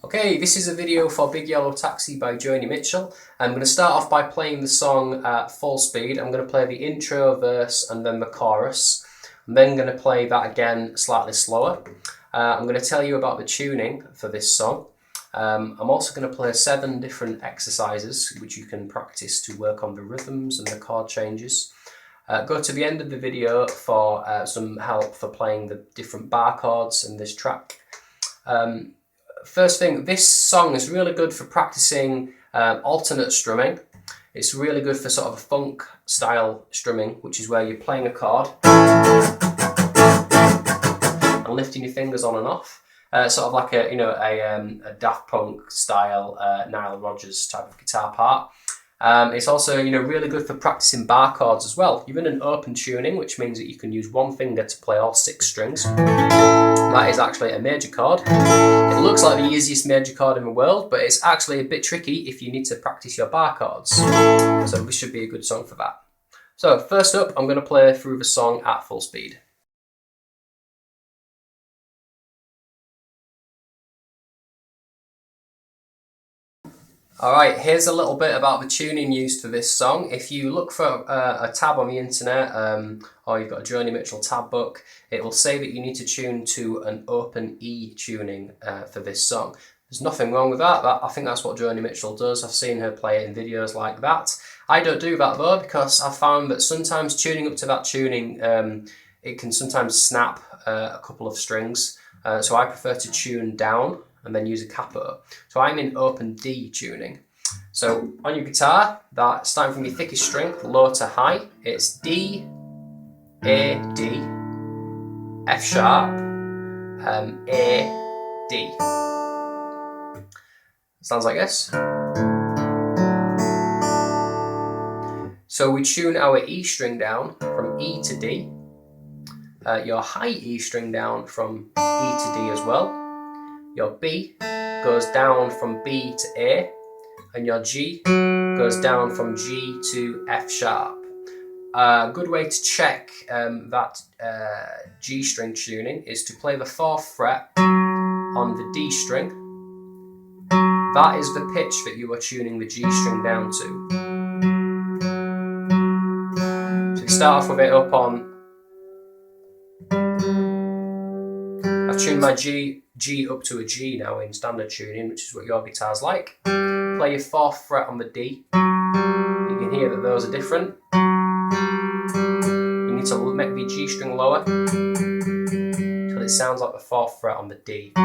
Okay, this is a video for Big Yellow Taxi by Joni Mitchell. I'm going to start off by playing the song at full speed. I'm going to play the intro, verse and then the chorus. I'm then going to play that again slightly slower. I'm going to tell you about the tuning for this song. I'm also going to play 7 different exercises which you can practice to work on the rhythms and the chord changes. Go to the end of the video for some help for playing the different bar chords in this track. First thing, this song is really good for practicing alternate strumming. It's really good for sort of a funk style strumming, which is where you're playing a chord and lifting your fingers on and off, sort of like a Daft Punk style Nile Rodgers type of guitar part. It's also really good for practicing bar chords as well. You're in an open tuning, which means that you can use one finger to play all 6 strings. That is actually a major chord. It looks like the easiest major chord in the world, but it's actually a bit tricky if you need to practice your bar chords. So this should be a good song for that. So first up, I'm going to play through the song at full speed. Alright, here's a little bit about the tuning used for this song. If you look for a tab on the internet, or you've got a Joni Mitchell tab book, it will say that you need to tune to an open E tuning for this song. There's nothing wrong with that. I think that's what Joni Mitchell does. I've seen her play it in videos like that. I don't do that though, because I found that sometimes tuning up to that tuning, it can sometimes snap a couple of strings. So I prefer to tune down and then use a capo. So I'm in open D tuning. So on your guitar, that's starting from your thickest string, low to high, it's D, A, D, F sharp, A, D. Sounds like this. So we tune our E string down from E to D, your high E string down from E to D as well. Your B goes down from B to A, and your G goes down from G to F sharp. A good way to check that G string tuning is to play the 4th fret on the D string. That is the pitch that you are tuning the G string down to. So you start off with it up on... I've tuned my G up to a G now in standard tuning, which is what your guitar's like. Play your 4th fret on the D. You can hear that those are different. You need to make the G string lower until it sounds like the 4th fret on the D. There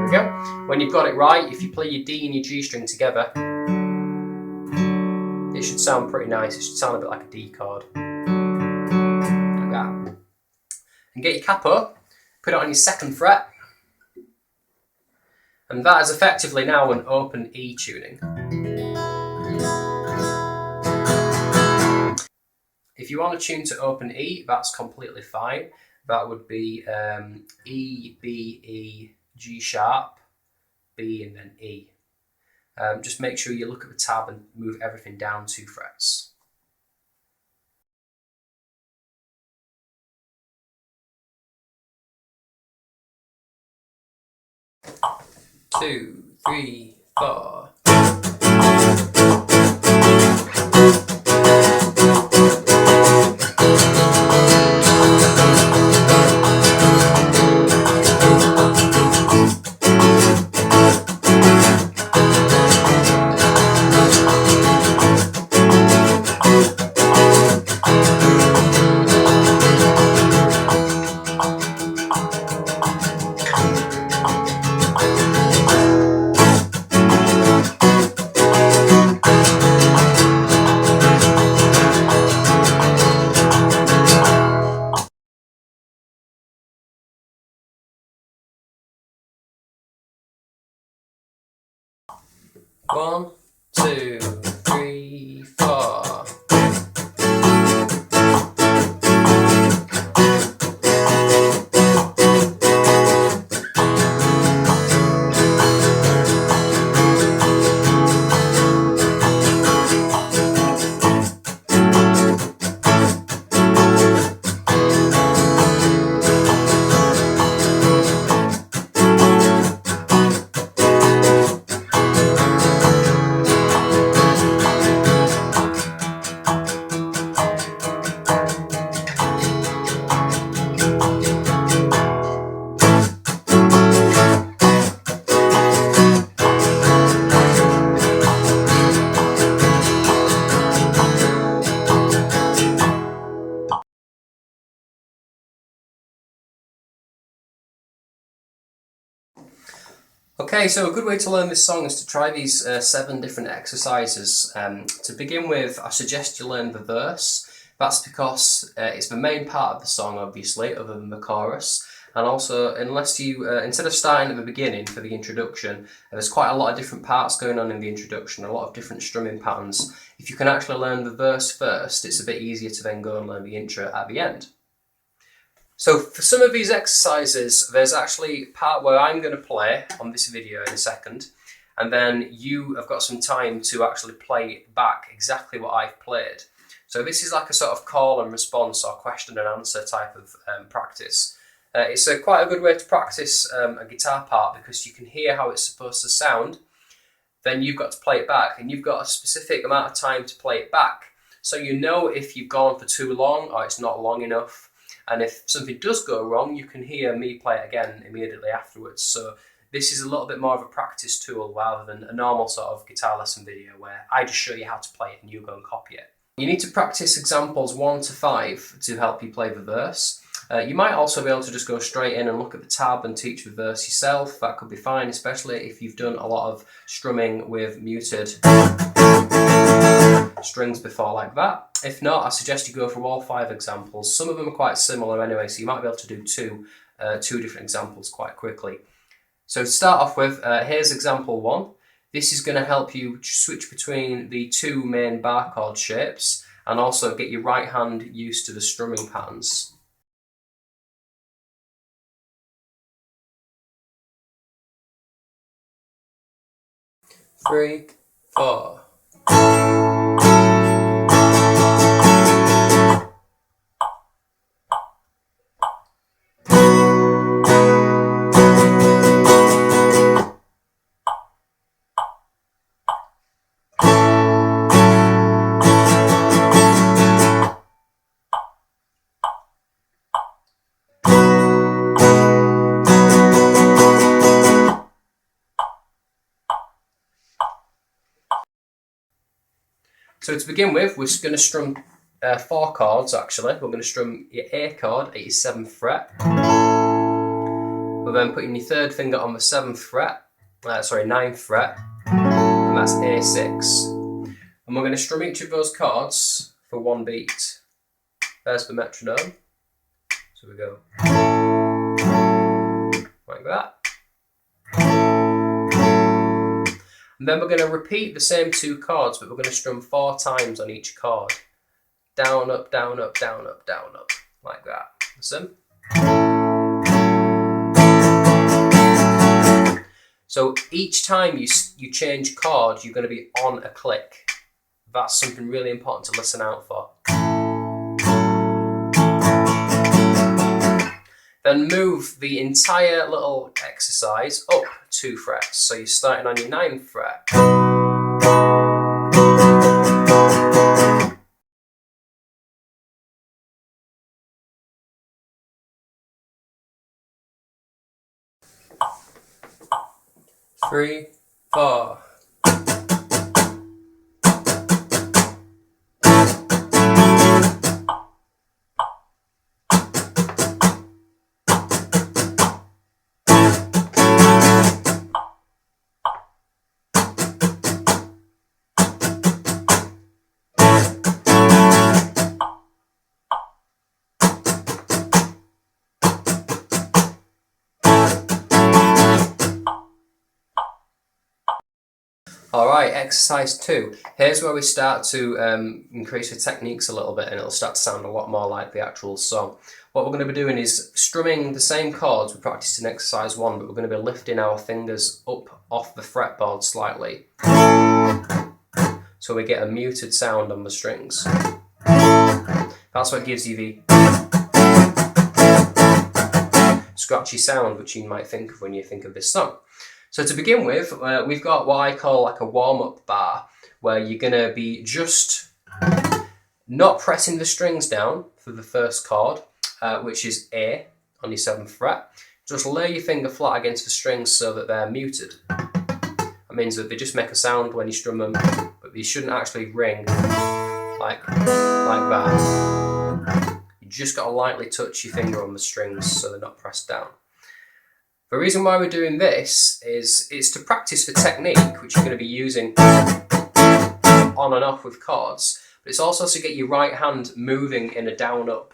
we go. When you've got it right, if you play your D and your G string together, it should sound pretty nice. It should sound a bit like a D chord. Like that. And get your capo, put it on your 2nd fret, and that is effectively now an open E tuning. If you want to tune to open E, that's completely fine. That would be E, B, E, G sharp, B, and then E. Just make sure you look at the tab and move everything down 2 frets. Two, 3, 4. One, 2, 3, 4. Okay, so a good way to learn this song is to try these 7 different exercises. To begin with, I suggest you learn the verse. That's because it's the main part of the song, obviously, other than the chorus. And also, unless you, instead of starting at the beginning for the introduction, there's quite a lot of different parts going on in the introduction, a lot of different strumming patterns. If you can actually learn the verse first, it's a bit easier to then go and learn the intro at the end. So for some of these exercises, there's actually a part where I'm going to play on this video in a second, and then you have got some time to actually play back exactly what I've played. So this is like a sort of call and response or question and answer type of practice. It's quite a good way to practice a guitar part because you can hear how it's supposed to sound, then you've got to play it back, and you've got a specific amount of time to play it back. So you know if you've gone for too long or it's not long enough, and if something does go wrong, you can hear me play it again immediately afterwards. So this is a little bit more of a practice tool rather than a normal sort of guitar lesson video where I just show you how to play it and you go and copy it. You need to practice examples 1 to 5 to help you play the verse. You might also be able to just go straight in and look at the tab and teach the verse yourself. That could be fine, especially if you've done a lot of strumming with muted strings before like that. If not, I suggest you go for all 5 examples. Some of them are quite similar anyway, so you might be able to do two different examples quite quickly. So to start off with, here's example 1. This is going to help you switch between the 2 main bar chord shapes and also get your right hand used to the strumming patterns. 3, 4. So to begin with, we're going to strum 4 chords actually. We're going to strum your A chord at your 7th fret. We're then putting your 3rd finger on the 7th fret, 9th fret, and that's A6. And we're going to strum each of those chords for 1 beat. There's the metronome. So we go like that. And then we're going to repeat the same 2 chords, but we're going to strum 4 times on each chord. Down, up, down, up, down, up, down, up. Like that. Listen. So each time you change chord, you're going to be on a click. That's something really important to listen out for. Then move the entire little exercise up 2 frets. So you're starting on your 9th fret. Three, 4. Alright, exercise 2. Here's where we start to increase the techniques a little bit, and it'll start to sound a lot more like the actual song. What we're going to be doing is strumming the same chords we practiced in exercise 1, but we're going to be lifting our fingers up off the fretboard slightly. So we get a muted sound on the strings. That's what gives you the scratchy sound which you might think of when you think of this song. So to begin with, we've got what I call like a warm-up bar, where you're going to be just not pressing the strings down for the first chord, which is A on your 7th fret. Just lay your finger flat against the strings so that they're muted. That means that they just make a sound when you strum them, but they shouldn't actually ring like that. You just got to lightly touch your finger on the strings so they're not pressed down. The reason why we're doing this is it's to practice for technique, which you're going to be using on and off with chords, but it's also to get your right hand moving in a down-up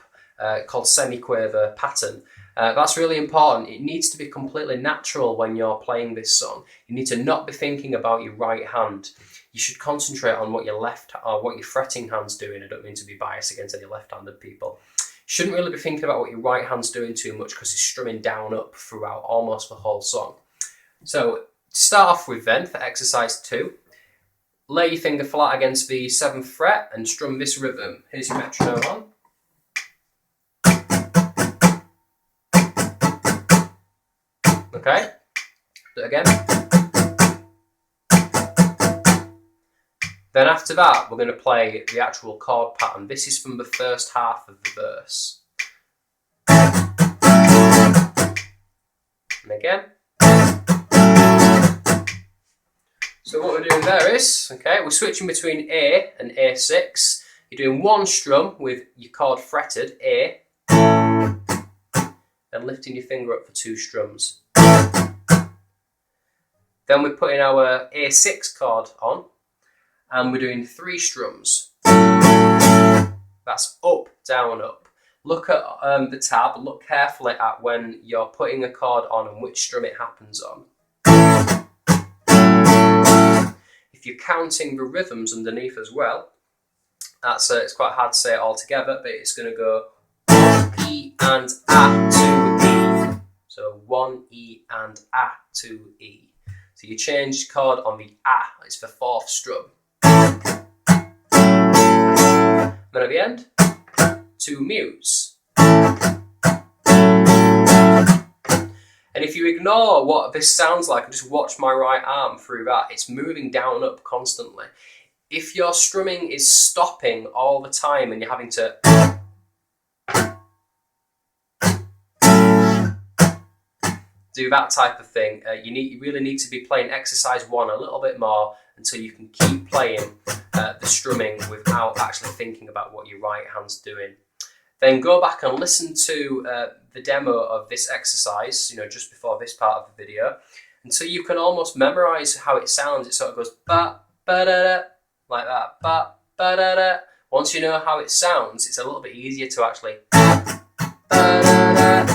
called semiquaver pattern. That's really important. It needs to be completely natural when you're playing this song. You need to not be thinking about your right hand. You should concentrate on what your left or what your fretting hand's doing. I don't mean to be biased against any left-handed people. You shouldn't really be thinking about what your right hand's doing too much because it's strumming down up throughout almost the whole song. So to start off with then, for exercise 2, lay your finger flat against the 7th fret and strum this rhythm. Here's your metronome on. Okay, do it again. Then after that, we're going to play the actual chord pattern. This is from the first half of the verse. And again. So what we're doing there is, okay, we're switching between A and A6. You're doing one strum with your chord fretted, A, and lifting your finger up for 2 strums. Then we're putting our A6 chord on, and we're doing 3 strums. That's up, down, up. Look at the tab, look carefully at when you're putting a chord on and which strum it happens on. If you're counting the rhythms underneath as well, that's it's quite hard to say it all together, but it's going to go E and A to E. So 1 E and A to E. So you change chord on the A, it's the 4th strum. Then at the end, 2 mutes. And if you ignore what this sounds like and just watch my right arm through that, it's moving down up constantly. If your strumming is stopping all the time and you're having to do that type of thing, you really need to be playing exercise 1 a little bit more until you can keep playing the strumming without actually thinking about what your right hand's doing. Then go back and listen to the demo of this exercise, just before this part of the video, until you can almost memorize how it sounds. It sort of goes ba ba da da, like that, ba ba da da. Once you know how it sounds, it's a little bit easier to actually ba da da,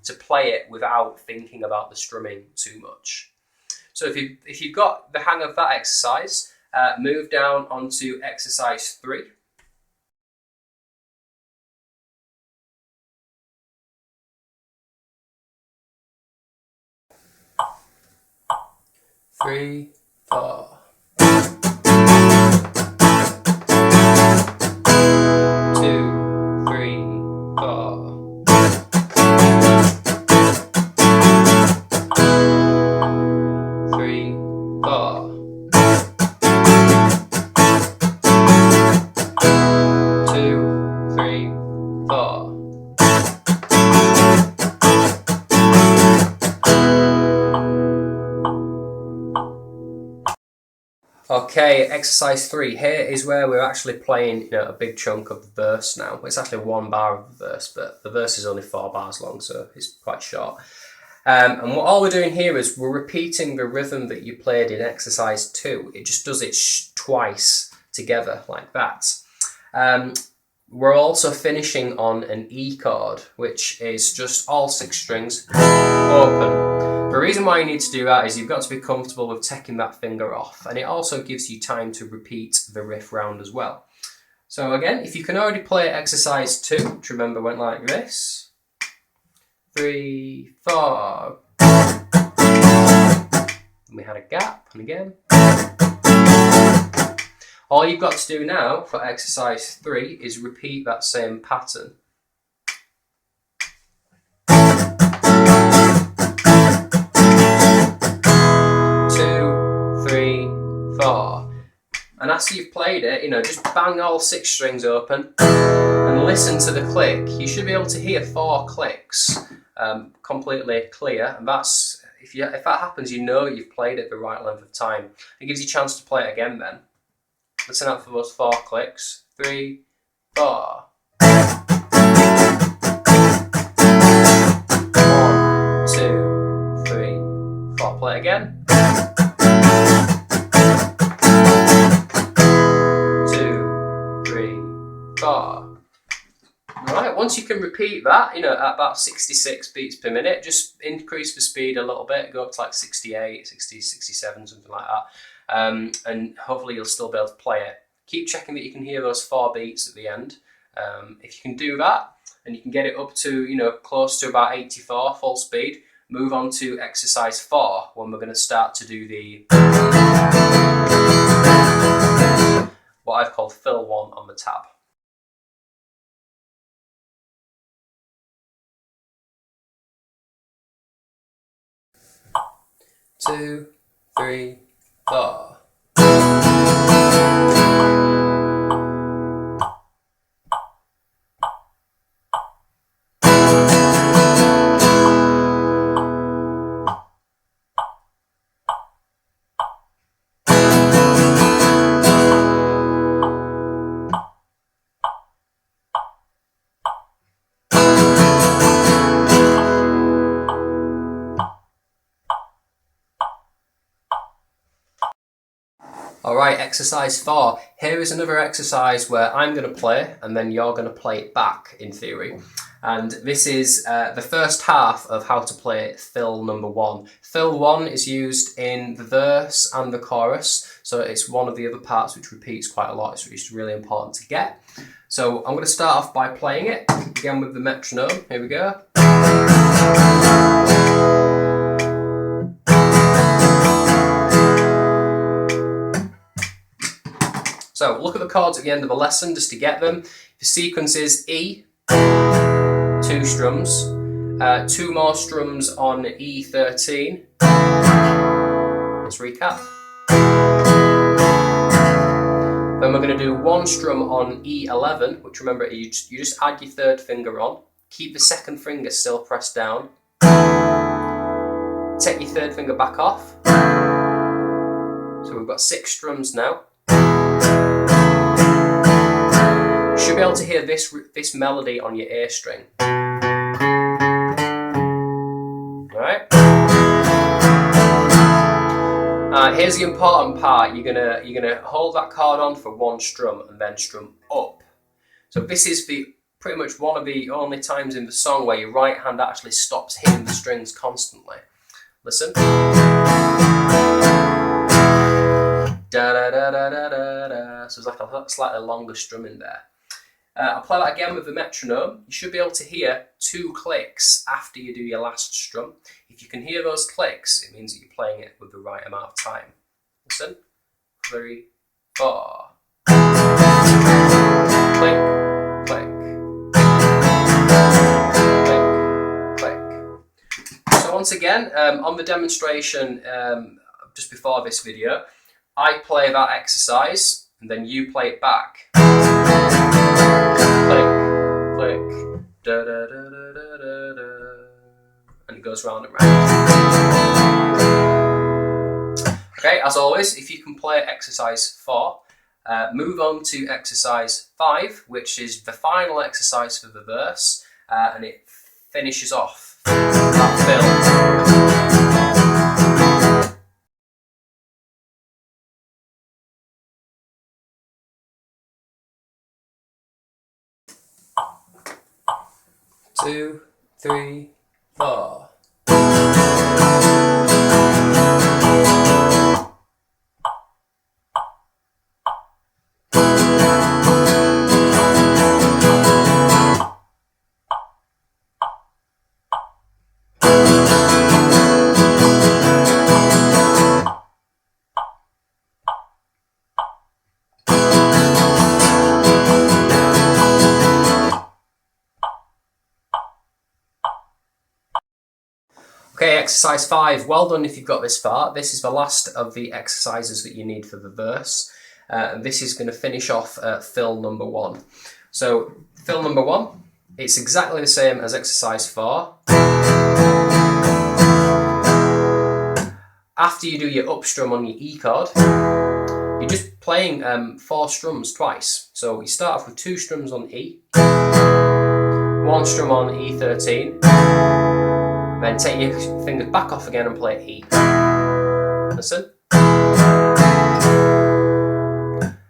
to play it without thinking about the strumming too much. So if you've got the hang of that exercise, move down onto exercise 3. 3, 4. 2, 3, 4. 3, 4. 2, 3, 4. Okay, exercise 3. Here is where we're actually playing a big chunk of the verse now. It's actually 1 bar of the verse, but the verse is only 4 bars long, so it's quite short. And all we're doing here is we're repeating the rhythm that you played in exercise 2. It just does it twice together like that. We're also finishing on an E chord, which is just all 6 strings open. The reason why you need to do that is you've got to be comfortable with taking that finger off, and it also gives you time to repeat the riff round as well. So again, if you can already play exercise 2, which remember went like this. 3, 4. And we had a gap, and again. All you've got to do now for exercise 3 is repeat that same pattern. 2, 3, 4. And after you've played it, just bang all 6 strings open and listen to the click. You should be able to hear 4 clicks completely clear, and that's if that happens, you've played it the right length of time. It gives you a chance to play it again then. Listen out for those 4 clicks. 3, 4. 1, 2, 3. again. 2, 3, 4. Alright, once you can repeat that, at about 66 beats per minute, just increase the speed a little bit, go up to like 68, 60, 67, something like that. And hopefully you'll still be able to play it. Keep checking that you can hear those 4 beats at the end. If you can do that, and you can get it up to, close to about 84 full speed, move on to exercise 4, when we're going to start to do the what I've called fill 1 on the tab. Two, 3, 4. Alright, exercise 4. Here is another exercise where I'm going to play and then you're going to play it back, in theory. And this is the first half of how to play fill number 1. Fill 1 is used in the verse and the chorus, so it's one of the other parts which repeats quite a lot. It's really important to get. So I'm going to start off by playing it, again with the metronome. Here we go. So look at the chords at the end of the lesson just to get them. The sequence is E, 2 strums, 2 more strums on E13. Let's recap. Then we're going to do 1 strum on E11, which remember you just add your 3rd finger on. Keep the 2nd finger still pressed down. Take your 3rd finger back off. So we've got 6 strums now. You should be able to hear this melody on your A string. Alright? Here's the important part. You're gonna hold that chord on for 1 strum and then strum up. So this is pretty much one of the only times in the song where your right hand actually stops hitting the strings constantly. Listen. Da da da da da da da. So there's like a slightly longer strum in there. I'll play that again with the metronome. You should be able to hear 2 clicks after you do your last strum. If you can hear those clicks, it means that you're playing it with the right amount of time. Listen. 3, 4. Click, click. Click, click. So once again, on the demonstration just before this video, I play that exercise and then you play it back. Click, click, da da da da da da da, and it goes round and round. Okay, as always, if you can play exercise 4, move on to exercise 5, which is the final exercise for the verse, and it finishes off that fill. Two, 3, 4. Okay, exercise 5. Well done if you've got this far. This is the last of the exercises that you need for the verse. And this is going to finish off fill number 1. So, fill number 1, it's exactly the same as exercise 4. After you do your up strum on your E chord, you're just playing 4 strums twice. So you start off with 2 strums on E, 1 strum on E13, then take your fingers back off again and play E. Listen.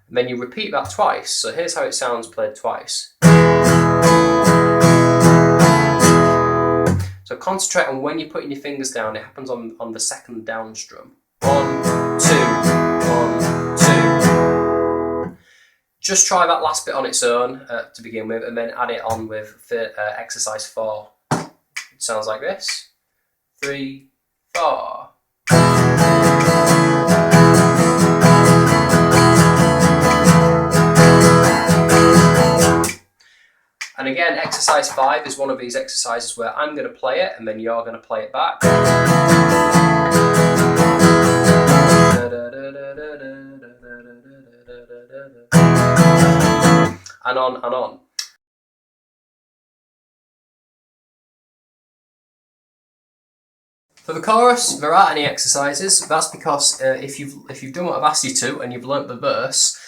And then you repeat that twice. So here's how it sounds played twice. So concentrate on when you're putting your fingers down. It happens on the second down strum. 1, 2, 1, 2. Just try that last bit on its own to begin with, and then add it on with exercise 4. It sounds like this. 3, 4. And again, exercise 5 is one of these exercises where I'm going to play it and then you're going to play it back. And on and on. For the chorus, there aren't any exercises. That's because if you've done what I've asked you to and you've learnt the verse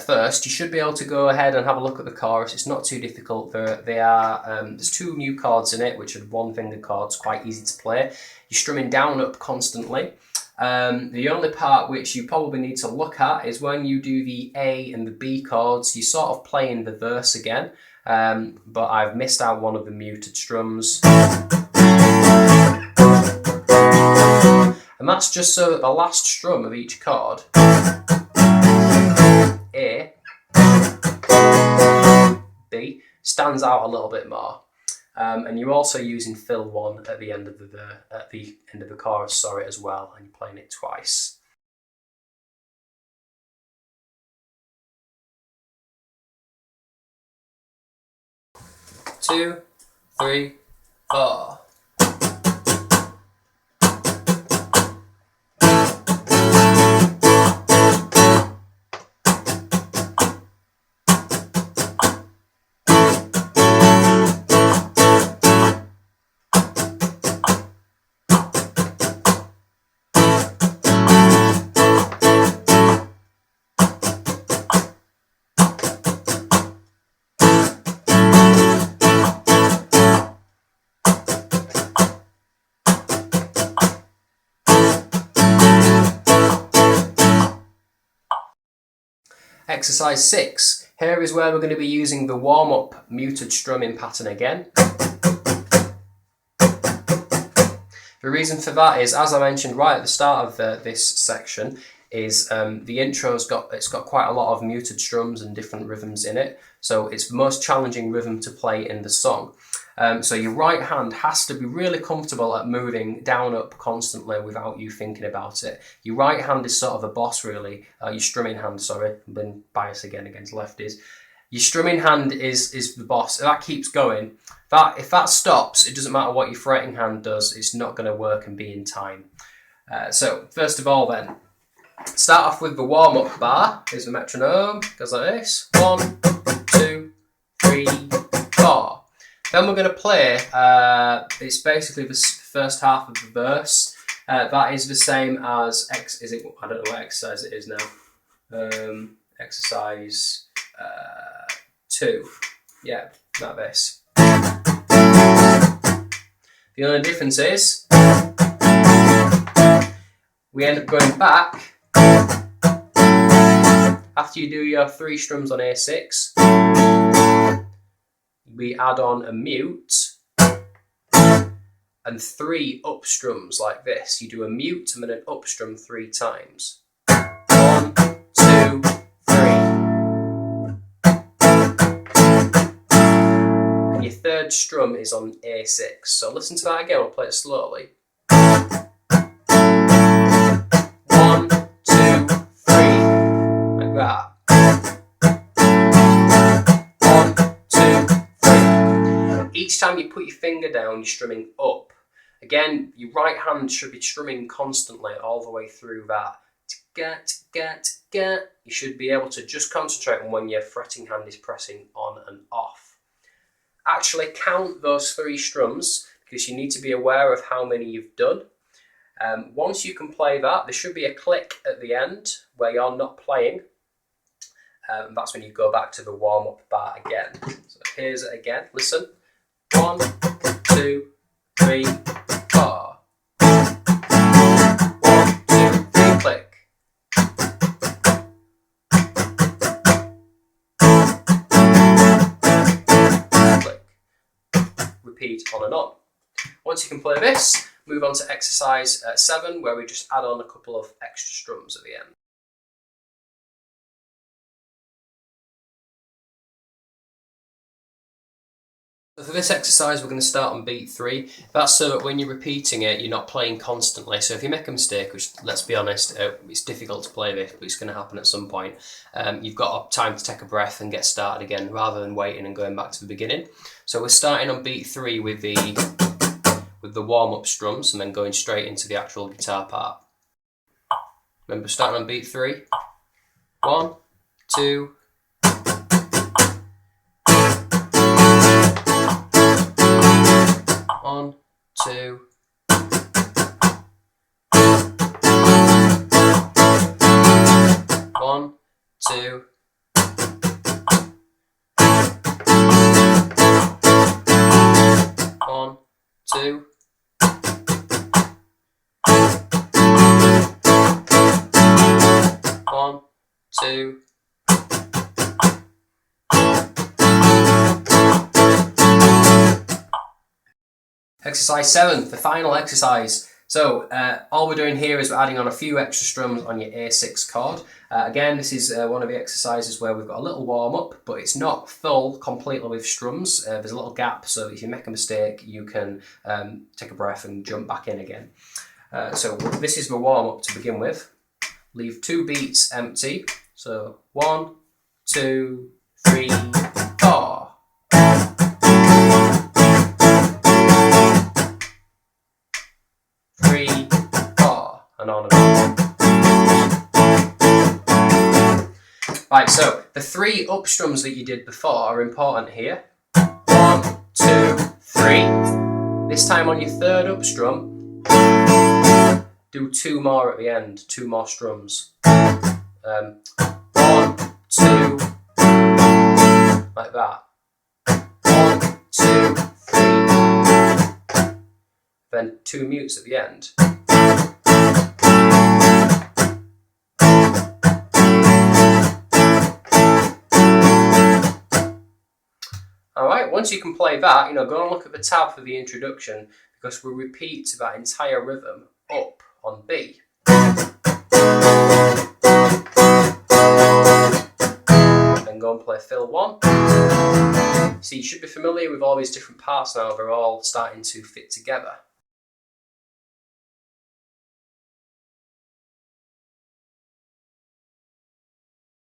first, you should be able to go ahead and have a look at the chorus. It's not too difficult. There's 2 new chords in it, which are 1-finger chords, quite easy to play. You're strumming down up constantly. The only part which you probably need to look at is when you do the A and the B chords, you're sort of playing the verse again, but I've missed out one of the muted strums. And that's just so that the last strum of each chord, A, B, stands out a little bit more. And you're also using fill 1 at the end of the chorus, sorry, as well, and you're playing it twice. Two, 3, 4. Exercise 6. Here is where we're going to be using the warm-up muted strumming pattern again. The reason for that is, as I mentioned right at the start of this section, is the intro's got quite a lot of muted strums and different rhythms in it, so it's the most challenging rhythm to play in the song. So your right hand has to be really comfortable at moving down up constantly without you thinking about it. Your right hand is sort of the boss, really. Your strumming hand, sorry, I've been biased again against lefties. Your strumming hand is the boss. If that keeps going, if that stops, it doesn't matter what your fretting hand does, it's not going to work and be in time. So first of all then, start off with the warm-up bar. Here's the metronome, goes like this. 1, 2, 3, 4. Then we're going to play, it's basically the first half of the verse. That is the same as, I don't know what exercise it is now. Exercise 2. Yeah, like this. The only difference is, we end up going back. After you do your 3 strums on A6, we add on a mute and 3 up strums like this. You do a mute and then an up strum 3 times. 1, 2, 3. And your 3rd strum is on A6. So listen to that again, I'll play it slowly. 1, 2, 3. Like that. Each time you put your finger down, you're strumming up. Again, your right hand should be strumming constantly all the way through that. You should be able to just concentrate on when your fretting hand is pressing on and off. Actually count those 3 strums because you need to be aware of how many you've done. Once you can play that, there should be a click at the end where you're not playing. That's when you go back to the warm-up bar again. So here's it again, listen. 1, 2, 3, 4. 1, 2, 3. repeat on and on. Once you can play this, move on to exercise 7, where we just add on a couple of extra strums at the end. So for this exercise, we're going to start on beat 3. That's so that when you're repeating it, you're not playing constantly. So if you make a mistake, which, let's be honest, it's difficult to play this, but it's going to happen at some point, you've got time to take a breath and get started again, rather than waiting and going back to the beginning. So we're starting on beat 3 with the warm-up strums, and then going straight into the actual guitar part. Remember, starting on beat 3. 1, 2. 1, 2. 1, 2. 1, 2. 1, 2. Exercise 7, the final exercise. So all we're doing here is we're adding on a few extra strums on your A6 chord. Again, this is one of the exercises where we've got a little warm up, but it's not full completely with strums. There's a little gap, so if you make a mistake, you can take a breath and jump back in again. So this is the warm up to begin with. Leave 2 beats empty. So 1, 2, 3, 4. 3, 4, and on and on. Right, so the 3 up strums that you did before are important here. 1, 2, 3. This time on your 3rd up strum, do 2 more at the end, 2 more strums. 1, 2, like that. 1, 2, 3. Then 2 mutes at the end. Alright, once you can play that, go and look at the tab for the introduction, because we'll repeat that entire rhythm up on B. Then go and play fill 1. So you should be familiar with all these different parts now, they're all starting to fit together.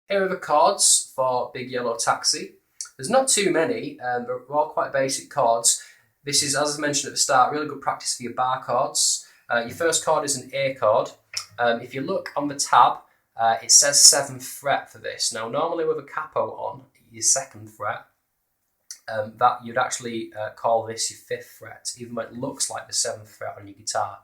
Here are the chords for Big Yellow Taxi. There's not too many, they're all quite basic chords. This is, as I mentioned at the start, really good practice for your bar chords. Your first chord is an A chord. If you look on the tab, it says 7th fret for this. Now, normally with a capo on, your 2nd fret, that you'd actually call this your 5th fret, even though it looks like the 7th fret on your guitar.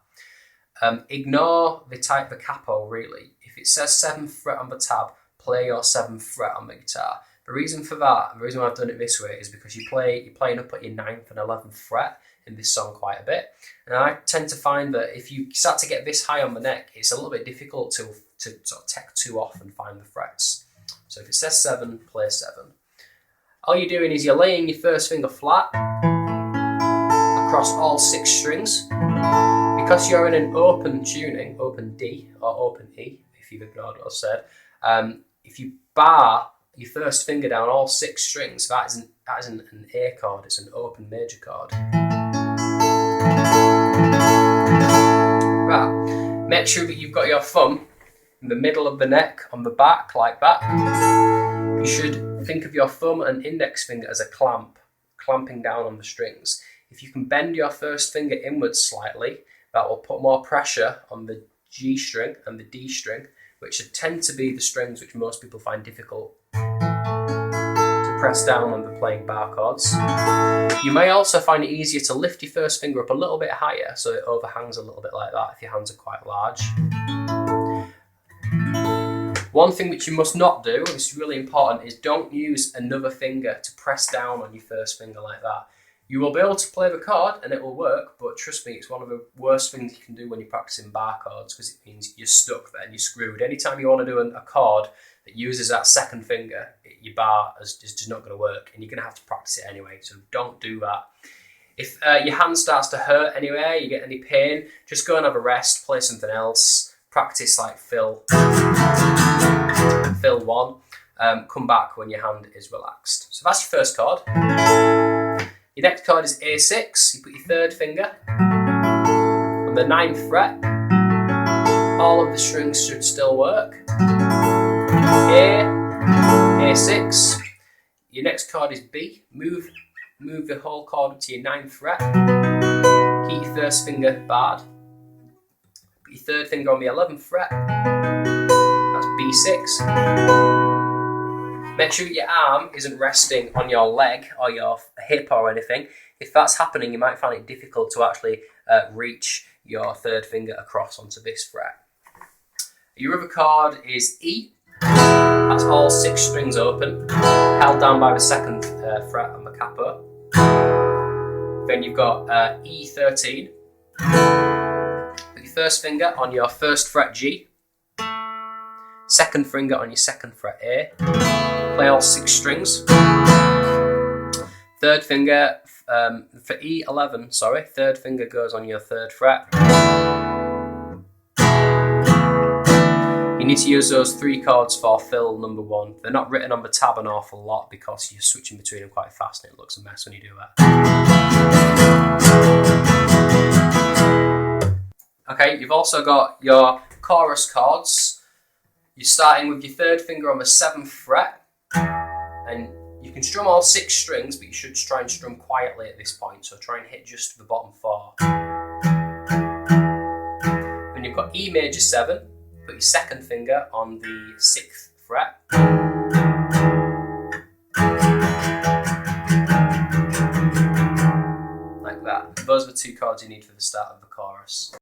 Ignore the capo, really. If it says 7th fret on the tab, play your 7th fret on the guitar. The reason for that, and the reason why I've done it this way, is because you're playing up at your 9th and 11th fret in this song quite a bit. And I tend to find that if you start to get this high on the neck, it's a little bit difficult to sort of take 2 off and find the frets. So if it says 7, play 7. All you're doing is you're laying your first finger flat across all 6 strings. Because you're in an open tuning, open D or open E, if you've ignored what I've said, if you bar your first finger down all 6 strings, that isn't an A chord, it's an open major chord. Right, make sure that you've got your thumb in the middle of the neck on the back like that. You should think of your thumb and index finger as a clamp, clamping down on the strings. If you can bend your first finger inwards slightly, that will put more pressure on the G string and the D string, which tend to be the strings which most people find difficult to press down when they're playing bar chords. You may also find it easier to lift your first finger up a little bit higher so it overhangs a little bit like that if your hands are quite large. One thing which you must not do, and this is really important, is don't use another finger to press down on your first finger like that. You will be able to play the chord and it will work, but trust me, it's one of the worst things you can do when you're practicing bar chords, because it means you're stuck there and you're screwed. Anytime you want to do a chord that uses that second finger, your bar is just not going to work, and you're going to have to practice it anyway, so don't do that. If your hand starts to hurt anywhere, you get any pain, just go and have a rest, play something else, practice like fill 1, come back when your hand is relaxed. So that's your first chord. Your next chord is A6, you put your third finger on the 9th fret, all of the strings should still work. A6, your next chord is B, move the whole chord up to your 9th fret, keep your first finger barred, put your third finger on the 11th fret, that's B6. Make sure your arm isn't resting on your leg or your hip or anything. If that's happening, you might find it difficult to actually reach your third finger across onto this fret. Your other chord is E. That's all 6 strings open, held down by the 2nd fret on the capo. Then you've got E13. Put your first finger on your 1st fret G, 2nd finger on your 2nd fret A. Play all 6 strings. Third finger for E11, third finger goes on your 3rd fret. You need to use those 3 chords for fill number 1. They're not written on the tab an awful lot because you're switching between them quite fast and it looks a mess when you do that. Okay, you've also got your chorus chords. You're starting with your 3rd finger on the 7th fret, and you can strum all 6 strings, but you should try and strum quietly at this point, so try and hit just the bottom 4. Then you've got E major 7, put your 2nd finger on the 6th fret. Like that. Those are the 2 chords you need for the start of the chorus.